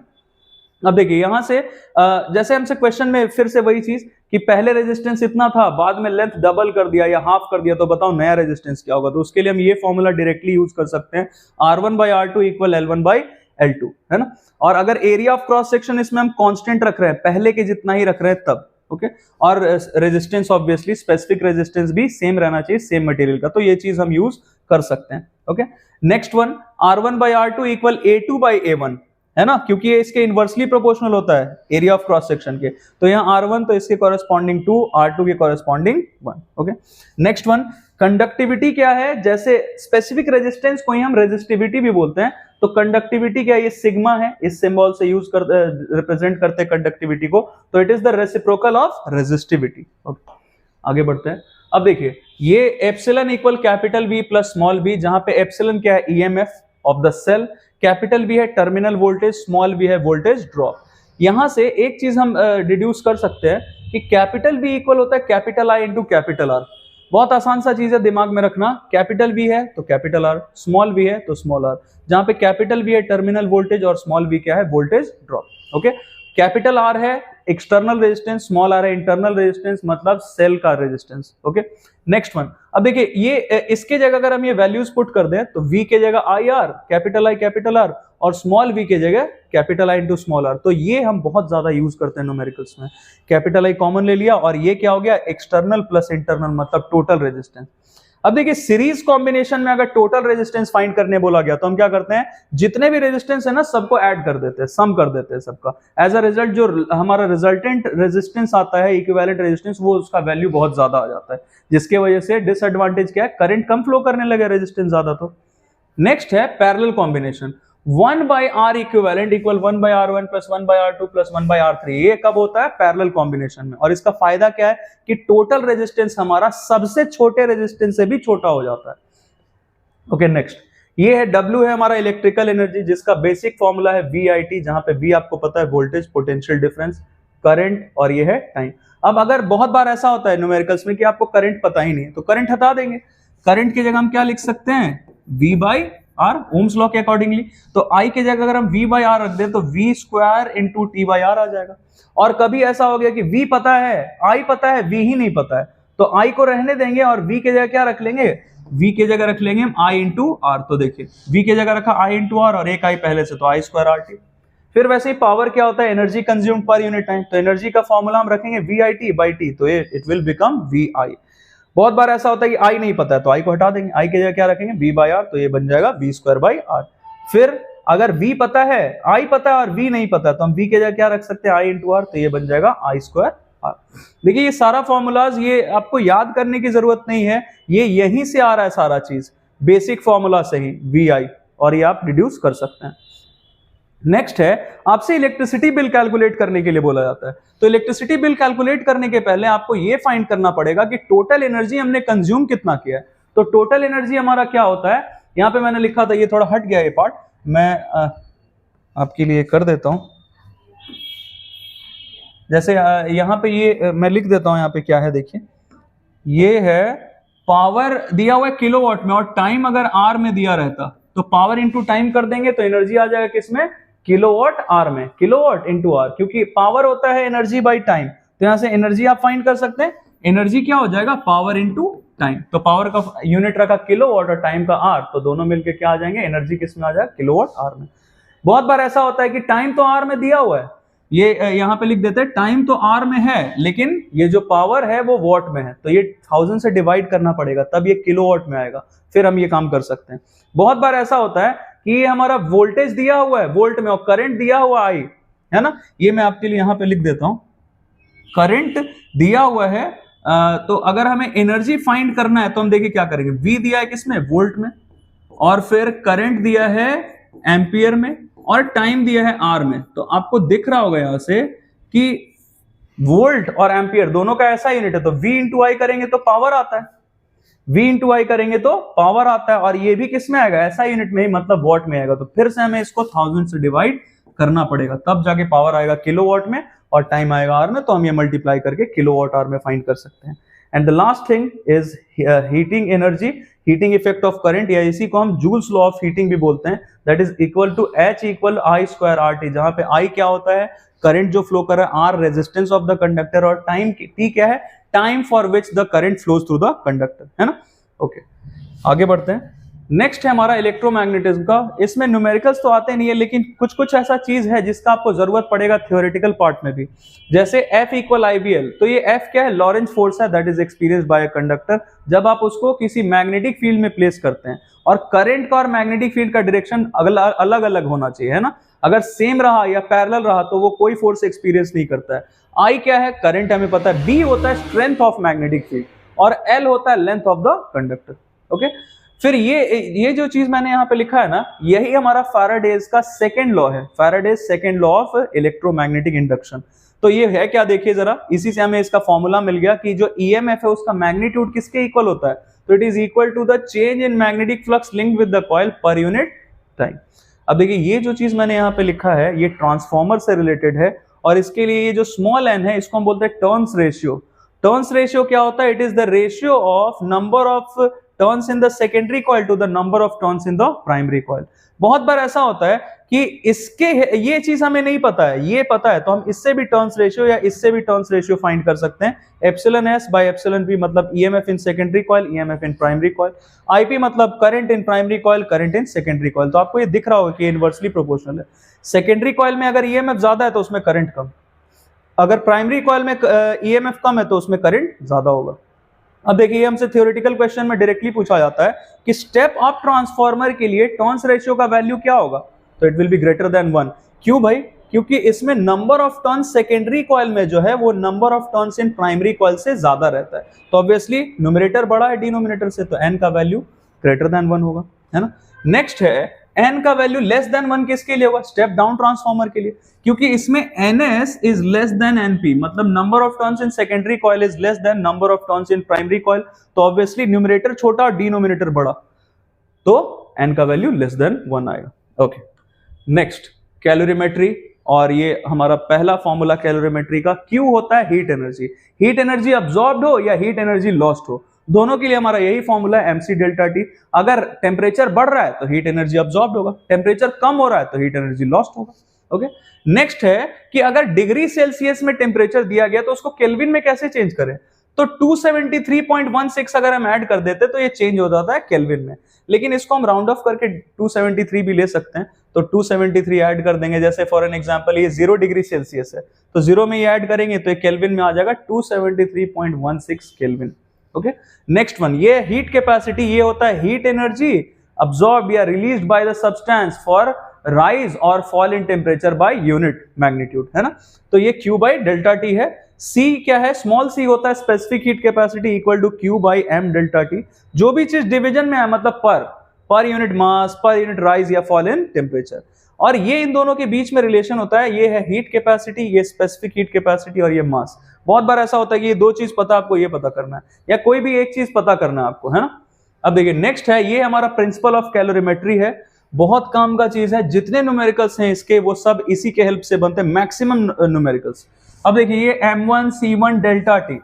अब देखिए यहां से जैसे हमसे क्वेश्चन में फिर से वही चीज कि पहले रेजिस्टेंस इतना था, बाद में लेंथ डबल कर दिया या हाफ कर दिया, तो बताओ नया रेजिस्टेंस क्या होगा। तो उसके लिए हम ये फॉर्मूला डायरेक्टली यूज कर सकते हैं, R1 by R2 equal L1 by L2, है ना। और अगर एरिया ऑफ क्रॉस सेक्शन इसमें हम कांस्टेंट रख रहे हैं, पहले के जितना ही रख रहे हैं तब, ओके। और रेजिस्टेंस ऑब्वियसली स्पेसिफिक रेजिस्टेंस भी सेम रहना चाहिए, सेम मटेरियल का, तो ये चीज हम यूज कर सकते हैं, okay. Next one, R1 by R2 equal A2 by A1, है ना, क्योंकि ये इसके इनवर्सली प्रोपोर्शनल होता है एरिया ऑफ क्रॉस सेक्शन के। तो यहाँ R1 तो इसके कॉरेस्पॉन्डिंग 2, R2 के corresponding 1। Okay, next one, conductivity क्या है? जैसे स्पेसिफिक रेजिस्टेंस को ही हम रेजिस्टिविटी भी बोलते हैं, तो कंडक्टिविटी क्या है? ये सिग्मा है, इस सिंबल से यूज कर रिप्रेजेंट करते हैं कंडक्टिविटी को, तो it is the reciprocal of resistivity. Okay, आगे बढ़ते हैं। अब देखिए, ये epsilon equal capital V plus small b, जहां पे एप्सिलॉन क्या है? EMF of the cell, capital V है टर्मिनल वोल्टेज, स्मॉल v है वोल्टेज ड्रॉप। यहां से एक चीज हम डिड्यूस कर सकते हैं कि कैपिटल V इक्वल होता है capital I into capital R। बहुत आसान सा चीज है, दिमाग में रखना, कैपिटल V है तो कैपिटल R, स्मॉल v है तो स्मॉल r, जहां पे कैपिटल V है टर्मिनल वोल्टेज और स्मॉल v क्या है? Voltage drop. Okay, capital R है एक्सटर्नल रेजिस्टेंस, स्मॉल r है इंटरनल रेजिस्टेंस, मतलब सेल का रेजिस्टेंस। ओके, नेक्स्ट वन, अब देखिए ये इसके जगह अगर हम ये वैल्यूज पुट कर दें तो V के जगह IR, capital I capital R, और स्मॉल v के जगह capital I into small r। तो ये हम बहुत ज्यादा यूज करते हैं न्यूमेरिकल्स में। कैपिटल I कॉमन ले लिया और ये क्या हो गया? एक्सटर्नल प्लस इंटरनल, मतलब टोटल रेजिस्टेंस। अब देखिए, सीरीज कॉम्बिनेशन में अगर टोटल रेजिस्टेंस फाइंड करने बोला गया तो हम क्या करते हैं? जितने भी रेजिस्टेंस है ना, सबको ऐड कर देते हैं, सम कर देते हैं सबका। एज अ रिजल्ट जो हमारा रिजल्टेंट रेजिस्टेंस आता है, इक्विवेलेंट रेजिस्टेंस, वो उसका वैल्यू बहुत ज्यादा आ जाता है, जिसके वजह से डिसएडवांटेज क्या है? करंट कम फ्लो करने लगे रेजिस्टेंस ज्यादा। तो नेक्स्ट है parallel combination, 1/R equivalent equal 1/R1 plus 1/R2 plus 1/R3। ये कब होता है? पैरेलल कॉम्बिनेशन में। और इसका फायदा क्या है कि टोटल रेजिस्टेंस हमारा सबसे छोटे रेजिस्टेंस से भी छोटा हो जाता है। ओके, नेक्स्ट, ये है W है हमारा इलेक्ट्रिकल एनर्जी, जिसका बेसिक फॉर्मूला है VIT, जहां पे V आपको पता है वोल्टेज, पोटेंशियल डिफरेंस, करंट, और ये है टाइम। अब अगर बहुत बार ऐसा होता है न्यूमेरिकल्स में कि आपको करंट पता ही नहीं, तो करंट हटा देंगे, करंट की जगह हम क्या लिख सकते हैं? V/R, ओम्स लॉ के अकॉर्डिंगली। तो I के जगह अगर हम V/R रख दें तो V स्क्वायर इंटू T/R आ जाएगा। और कभी ऐसा हो गया कि V पता है, I पता है, V ही नहीं पता है, तो I को रहने देंगे और V के जगह क्या रख लेंगे? V के जगह रख लेंगे हम I इंटू R। तो देखिए, V के जगह रखा I इंटू R और एक I पहले से, तो I स्क्वायर RT। फिर वैसे ही पावर क्या होता है? एनर्जी कंज्यूम्ड पर यूनिट टाइम, तो एनर्जी का फॉर्मूला हम रखेंगे VIT/T, तो इट विल बिकम VI। बहुत बार ऐसा होता है कि I नहीं पता है, तो I को हटा देंगे, I के जगह क्या रखेंगे? V/R, तो ये बन जाएगा V स्क्वायर बाई R। फिर अगर V पता है, I पता है और V नहीं पता है, तो हम V के जगह क्या रख सकते हैं? I इंटू R, तो ये बन जाएगा I स्क्वायर R। देखिए, ये सारा फॉर्मूलाज ये आपको याद करने की जरूरत नहीं है, ये यहीं से आ रहा है सारा चीज, बेसिक फॉर्मूला से ही VI, और ये आप डिड्यूस कर सकते हैं। नेक्स्ट है, आपसे इलेक्ट्रिसिटी बिल कैलकुलेट करने के लिए बोला जाता है। तो इलेक्ट्रिसिटी बिल कैलकुलेट करने के पहले आपको ये फाइंड करना पड़ेगा कि टोटल एनर्जी हमने कंज्यूम कितना किया है। तो टोटल एनर्जी हमारा क्या होता है? यहां पे मैंने लिखा था, ये थोड़ा हट गया ये पार्ट, मैं आपके लिए कर देता हूं। जैसे यहां पे ये मैं लिख देता हूं, यहां पे क्या है देखिए, ये है पावर दिया हुआ है किलोवाट में, और टाइम अगर आर में दिया रहता तो पावर इंटू टाइम कर देंगे तो एनर्जी आ जाएगा किसमें? किलोवाट आर में, किलोवाट इंटू आर, क्योंकि पावर होता है एनर्जी बाई टाइम। तो यहां से एनर्जी आप फाइंड कर सकते हैं, एनर्जी क्या हो जाएगा? Power into time. तो पावर का यूनिट रखा किलोवाट और टाइम का आर, तो दोनों मिलकर क्या आ जाएंगे? एनर्जी किस में आ जाएगा? किलोवाट आर में। बहुत बार ऐसा होता है कि टाइम तो आर में दिया हुआ है, ये यहां पे लिख देते हैं टाइम तो आर में है, लेकिन ये जो पावर है वो वॉट में है, तो ये 1000 से डिवाइड करना पड़ेगा, तब ये किलोवाट में आएगा, फिर हम ये काम कर सकते हैं। बहुत बार ऐसा होता है कि ये हमारा वोल्टेज दिया हुआ है वोल्ट में और करंट दिया हुआ आई है ना, ये मैं आपके लिए यहां पे लिख देता हूं, करंट दिया हुआ है। तो अगर हमें एनर्जी फाइंड करना है तो हम देखिए क्या करेंगे, V दिया है किसमें? वोल्ट में, और फिर करंट दिया है एम्पियर में, और टाइम दिया है आर में। तो आपको दिख रहा होगा यहां से कि वोल्ट और एम्पियर दोनों का ऐसा यूनिट है, तो V इंटू आई करेंगे तो पावर आता है, V इंटू आई करेंगे तो पावर आता है, और ये भी किस में आएगा? ऐसा यूनिट में ही, मतलब वॉट में आएगा। तो फिर से हमें इसको 1000 से डिवाइड करना पड़ेगा, तब जाके पावर आएगा किलोवाट में और टाइम आएगा आर में, तो हम ये मल्टीप्लाई करके किलोवाट आर में फाइंड कर सकते हैं। And the last thing is heating energy, heating effect of current, या इसी को हम जूल्स लॉ ऑफ हीटिंग भी बोलते हैं, that is equal to H equal I square RT, जहां पे I क्या होता है? करंट जो फ्लो कर रहा है, R resistance of the conductor, और टाइम T क्या है? Time for which the current flows through the conductor, है ना। ओके, आगे बढ़ते हैं। नेक्स्ट है हमारा इलेक्ट्रोमैग्नेटिज्म का। इसमें न्यूमेरिकल्स तो आते नहीं है, लेकिन कुछ कुछ ऐसा चीज है जिसका आपको जरूरत पड़ेगा थ्योरेटिकल पार्ट में भी, जैसे F इक्वल IBL। तो ये F क्या है? लॉरेंज फोर्स है that is experienced bye a conductor, जब आप उसको किसी मैग्नेटिक फील्ड में प्लेस करते हैं। और करंट का और मैग्नेटिक फील्ड का डायरेक्शन अलग अलग होना चाहिए, है ना। अगर सेम रहा या पैरेलल रहा तो वो कोई फोर्स एक्सपीरियंस नहीं करता है। I क्या है? करंट हमें पता है। B होता है स्ट्रेंथ ऑफ मैग्नेटिक फील्ड, और L होता है length of the conductor. Okay, फिर ये जो चीज मैंने यहाँ पे लिखा है ना, यही हमारा फैराडेज का सेकंड लॉ है, Faraday's second law of electromagnetic induction. तो ये है क्या, देखिए जरा, इसी से हमें इसका फॉर्मूला मिल गया कि जो EMF है उसका मैग्नीट्यूड किसके इक्वल होता है? तो it is equal to the change in magnetic flux linked with the coil per unit time. अब देखिए ये जो चीज मैंने यहाँ पे लिखा है ये ट्रांसफॉर्मर से रिलेटेड है, और इसके लिए ये जो स्मॉल n है इसको हम बोलते हैं टर्न्स रेशियो। टर्न्स रेशियो क्या होता है? It is the ratio of number of turns in the secondary coil to the number of turns in the primary coil. बहुत बार ऐसा होता है कि इसके ये चीज हमें नहीं पता है, ये पता है तो हम इससे भी टर्न्स रेशियो या इससे भी टर्न्स रेशियो फाइंड कर सकते हैं। Epsilon S by epsilon P मतलब EMF in secondary coil, EMF in primary coil. IP मतलब current in primary coil, current in secondary coil. तो आपको ये दिख रहा होगा कि इनवर्सली प्रोपोर्शनल है। सेकेंडरी कॉइल में अगर EMF ज्यादा है तो उसमें करंट कम, अगर प्राइमरी कॉइल में EMF कम है तो उसमें करंट ज्यादा होगा। अब देखिए हमसे थ्योरेटिकल क्वेश्चन में डायरेक्टली पूछा जाता है कि स्टेप अप ट्रांसफार्मर के लिए टर्न्स रेशियो का वैल्यू क्या होगा? तो it will be greater than 1। क्यों भाई? क्योंकि इसमें number of turns secondary coil में जो है वो number of turns in primary coil से ज्यादा रहता है। तो ऑब्वियसली न्यूमरेटर बड़ा है डिनोमिनेटर से, तो n का वैल्यू ग्रेटर देन 1 होगा, है ना। नेक्स्ट है n का वैल्यू लेस देन 1 किसके लिए होगा? स्टेप डाउन ट्रांसफार्मर के लिए, क्योंकि इसमें ns is less then np, मतलब number of turns in secondary coil is less then number of turns in primary coil. तो ऑब्वियसली न्यूमरेटर छोटा और डिनोमिनेटर बड़ा, तो n का वैल्यू लेस देन 1 आएगा। ओके, नेक्स्ट कैलोरीमेट्री, और ये हमारा पहला फॉर्मूला कैलोरीमेट्री का। Q होता है heat energy, heat energy absorbed हो या हीट एनर्जी लॉस्ट हो, दोनों के लिए हमारा यही फॉर्मूला है mc डेल्टा टी। अगर टेम्परेचर बढ़ रहा है तो हीट एनर्जी अब्सॉर्ब्ड होगा, टेम्परेचर कम हो रहा है तो हीट एनर्जी लॉस्ट होगा। ओके, नेक्स्ट है कि अगर डिग्री सेल्सियस में टेम्परेचर दिया गया तो उसको केल्विन में कैसे चेंज करें? तो 273.16 अगर हम ऐड कर देते तो ये चेंज हो जाता है केल्विन में, लेकिन इसको हम राउंड ऑफ करके 273 भी ले सकते हैं। तो 273 ऐड कर देंगे, जैसे फॉर एन एग्जांपल ये 0 डिग्री सेल्सियस है तो 0 में ये ऐड करेंगे तो ये केल्विन में आ जाएगा 273.16 केल्विन। ओके, नेक्स्ट वन, ये हीट कैपेसिटी, ये होता है हीट एनर्जी अब्सॉर्ब या released by the substance for rise और fall in temperature by unit magnitude, है ना। तो ये Q बाय डेल्टा टी है। C क्या है? स्मॉल c होता है specific heat capacity equal to Q by m delta T. जो भी चीज डिवीजन में है मतलब per unit mass, per unit rise या फॉल इन टेम्परेचर, और ये इन दोनों के बीच में रिलेशन होता है। ये है हीट कैपेसिटी, ये स्पेसिफिक हीट कैपेसिटी, और ये मास। बहुत बार ऐसा होता है कि ये दो चीज पता आपको, ये पता करना है या कोई भी एक चीज पता करना है आपको, है ना। अब देखिए नेक्स्ट है, ये हमारा प्रिंसिपल ऑफ कैलोरीमेट्री है, बहुत काम का चीज है। जितने न्यूमेरिकल्स हैं इसके वो सब इसी के हेल्प से बनते हैं, मैक्सिमम न्यूमेरिकल्स। अब देखिए ये m1 c1 डेल्टा टी,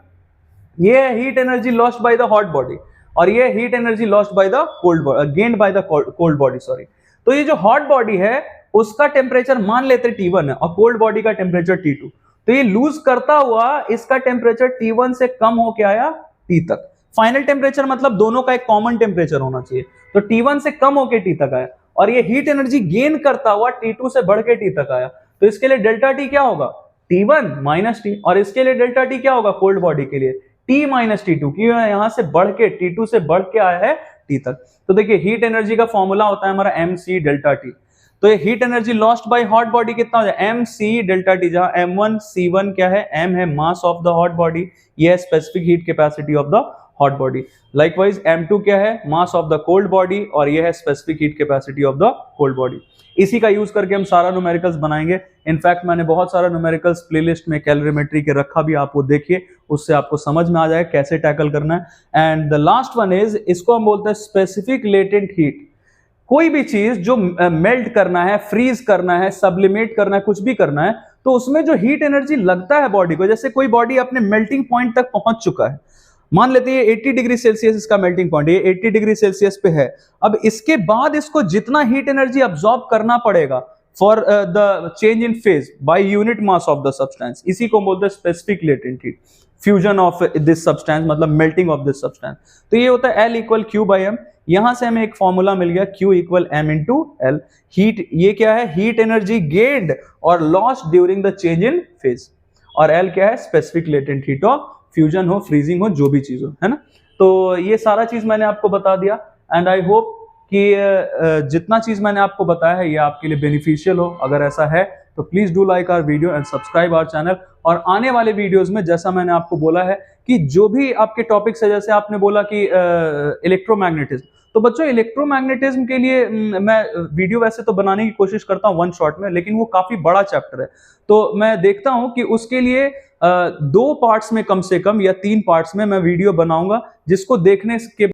ये है heat energy lost by the hot body, और ये heat energy lost by the cold body, gained by the cold body, sorry. तो ये जो हॉट बॉडी है उसका टेम्परेचर मान लेते T1 है और कोल्ड बॉडी का टेम्परेचर T2, तो ये लूज करता हुआ इसका टेम्परेचर T1 से कम होके आया T तक। फाइनल टेम्परेचर मतलब दोनों का एक कॉमन टेम्परेचर होना चाहिए, तो T1 से कम होके T तक आया, और ये हीट एनर्जी गेन करता हुआ T2 से बढ़ के T तक आया। तो इसके लिए डेल्टा T क्या होगा? T1 माइनस T, और इसके लिए डेल्टा T क्या होगा? कोल्ड बॉडी के लिए T माइनस T2, क्यों यहां से बढ़ के T2 से बढ़ के आया है T तक। तो देखिए हीट एनर्जी का फॉर्मूला होता है हमारा mc डेल्टा T। तो ये heat energy lost by hot body कितना हो जाए? mc डेल्टा T, जहां m1 c1 क्या है? m है mass of the hot body, ये है specific heat capacity of the hot body. Likewise m2 क्या है? Mass of the cold body, और ये है specific heat capacity of the cold body. इसी का यूज करके हम सारा न्यूमेरिकल्स बनाएंगे। इनफैक्ट मैंने बहुत सारा न्यूमेरिकल्स प्लेलिस्ट में कैलोरीमेट्री के रखा भी, आप वो देखिए, उससे आपको समझ में आ जाए कैसे टैकल करना है। And the last one is, इसको हम बोलते हैं स्पेसिफिक लेटेंट हीट। कोई भी चीज जो मेल्ट करना है, फ्रीज करना है, सब्लिमेट करना है, कुछ भी करना है, तो उसमें जो हीट एनर्जी लगता है बॉडी को, जैसे कोई बॉडी अपने मेल्टिंग पॉइंट तक पहुंच चुका है, मान लेते हैं 80 डिग्री सेल्सियस इसका मेल्टिंग पॉइंट, ये 80 डिग्री सेल्सियस पे है। अब इसके बाद इसको जितना हीट एनर्जी अब्सॉर्ब करना पड़ेगा for the change in phase by unit mass of the substance, इसी को बोलते हैं specific latent heat. Fusion of this substance, मतलब मेल्टिंग ऑफ दिस सब्सटेंस। तो ये होता है L equal Q by M. यहां से हमें एक फॉर्मूला मिल गया Q equal M into L. Heat, ये क्या है, हीट एनर्जी गेन्ड और lost during the change in phase. और L क्या है, specific latent heat of fusion हो, फ्रीजिंग हो, जो भी चीज हो, है ना। तो ये सारा चीज मैंने आपको बता दिया एंड आई होप कि जितना चीज मैंने आपको बताया है ये आपके लिए बेनिफिशियल हो। अगर ऐसा है तो please do like our video and subscribe our channel. और आने वाले वीडियोस में जैसा मैंने आपको बोला है कि जो भी आपके टॉपिक्स है, जैसे आपने बोला कि इलेक्ट्रोमैग्नेटिज्म, तो बच्चों इलेक्ट्रोमैग्नेटिज्म के लिए मैं वीडियो वैसे तो बनाने की कोशिश करता हूँ वन शॉट में, लेकिन वो काफी बड़ा चैप्टर है। तो मैं देखता हूँ कि उसके लिए 2 पार्ट्स में कम से कम या 3 पार्ट्स में मैं वीडियो बनाऊंगा, जिसको देखने के